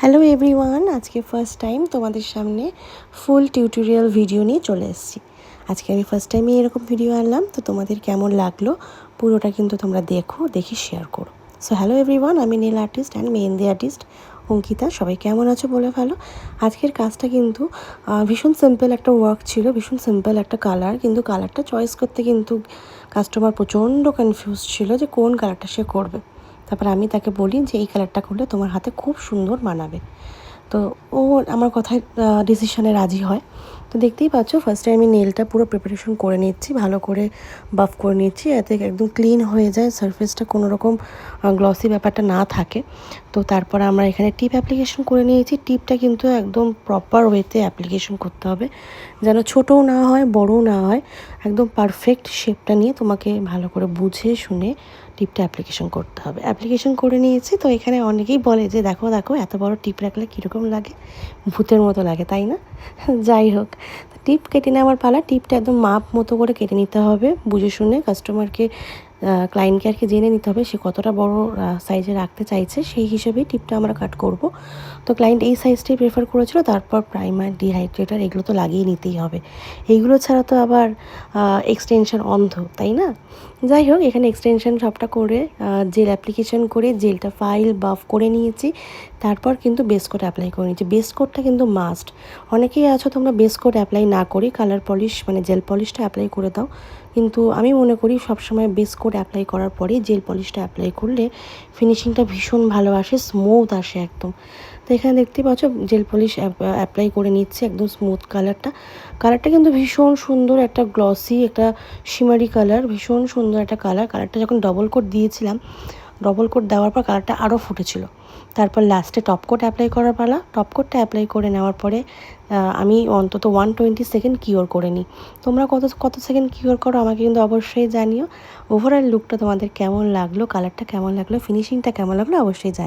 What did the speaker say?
Hello everyone, আজকে first time তোমাদের সামনে ফুল টিউটোরিয়াল ভিডিও নিয়ে চলে এসেছি। আজকে আমি ফার্স্ট টাইমে এরকম ভিডিও আনলাম, তো তোমাদের কেমন লাগলো পুরোটা কিন্তু তোমরা দেখে শেয়ার করো। সো হ্যালো এভরিওয়ান, আমি nail artist and mehndi artist Ankita. সবাই কেমন আছো বলে ভালো। আজকের কাজটা কিন্তু ভীষণ সিম্পল একটা ওয়ার্ক ছিল, ভীষণ সিম্পল একটা কালার, কিন্তু কালারটা চয়েস করতে কিন্তু কাস্টমার প্রচণ্ড কনফিউজ ছিল যে কোন কালারটা সে করবে। তারপর আমি তাকে বলি যে এই কালারটা করলে তোমার হাতে খুব সুন্দর মানাবে। তো ও আমার কথায় ডিসিশনে রাজি হয়। তো দেখতেই পাচ্ছ ফার্স্টে আমি নেলটা পুরো প্রিপারেশন করে নিচ্ছি, ভালো করে বাফ করে নিচ্ছি, এতে একদম ক্লিন হয়ে যায়, সারফেসটা কোনো রকম গ্লসি ব্যাপারটা না থাকে। তো তারপর আমরা এখানে টিপ অ্যাপ্লিকেশন করে নিয়েছি। টিপটা কিন্তু একদম প্রপার ওয়েতে অ্যাপ্লিকেশন করতে হবে, যেন ছোটও না হয় বড়ও না হয়, একদম পারফেক্ট শেপটা নিয়ে তোমাকে ভালো করে বুঝে শুনে টিপটা অ্যাপ্লিকেশন করতে হবে। অ্যাপ্লিকেশন করে নিয়েছি। তো এখানে অনেকেই বলে যে দেখো দেখো এত বড় টিপ রাখলে কীরকম লাগে, ভূতের মতো লাগে, তাই না? যাই হোক, টিপ কেটে নেওয়ার পালা। টিপটা একদম মাপ মতো করে কেটে নিতে হবে, বুঝে শুনে কাস্টমারকে ক্লায়েন্টকে আর কি জেনে নিতে হবে সে কতটা বড় সাইজে রাখতে চাইছে, সেই হিসেবেই টিপটা আমরা কাট করব। তো ক্লায়েন্ট এই সাইজটাই প্রেফার করেছিল। তারপর প্রাইমার, ডিহাইড্রেটার এগুলো তো লাগিয়ে নিতেই হবে, এইগুলো ছাড়া তো আবার এক্সটেনশন অন্ধ, তাই না? যাই হোক, এখানে এক্সটেনশন সবটা করে জেল অ্যাপ্লিকেশন করে জেলটা ফাইল বাফ করে নিয়েছি। তারপর কিন্তু বেস কোট অ্যাপ্লাই করে নিয়েছি। বেস কোটটা কিন্তু মাস্ট। অনেকেই আছো তোমরা বেস কোট অ্যাপ্লাই না করি কালার পলিশ মানে জেল পলিশটা অ্যাপ্লাই করে দাও, কিন্তু আমি মনে করি সবসময় বেস কোট অ্যাপ্লাই করার পরে জেল পলিশটা অ্যাপ্লাই করলে ফিনিশিংটা ভীষণ ভালো আসে, স্মুথ আসে একদম। তো এখানে দেখতে পাচ্ছ জেল পলিশ অ্যাপ্লাই করে নিচ্ছে, একদম স্মুথ কালারটা কিন্তু ভীষণ সুন্দর, একটা গ্লসি, একটা শিমারি কালার, ভীষণ সুন্দর একটা কালারটা যখন ডবল কোট দিয়েছিলাম, ডবল কোট দেওয়ার পর কালারটা আরও ফুটেছিল। তারপর লাস্টে টপ কোট অ্যাপ্লাই করার পালা। টপ কোটটা অ্যাপ্লাই করে নেওয়ার পরে আমি অন্তত 120 সেকেন্ড কিওর করে নিই। তোমরা কত সেকেন্ড কিওর করো আমাকে কিন্তু অবশ্যই জানিও। ওভারঅল লুকটা তোমাদের কেমন লাগলো, কালারটা কেমন লাগলো, ফিনিশিংটা কেমন লাগলো অবশ্যই জানিও।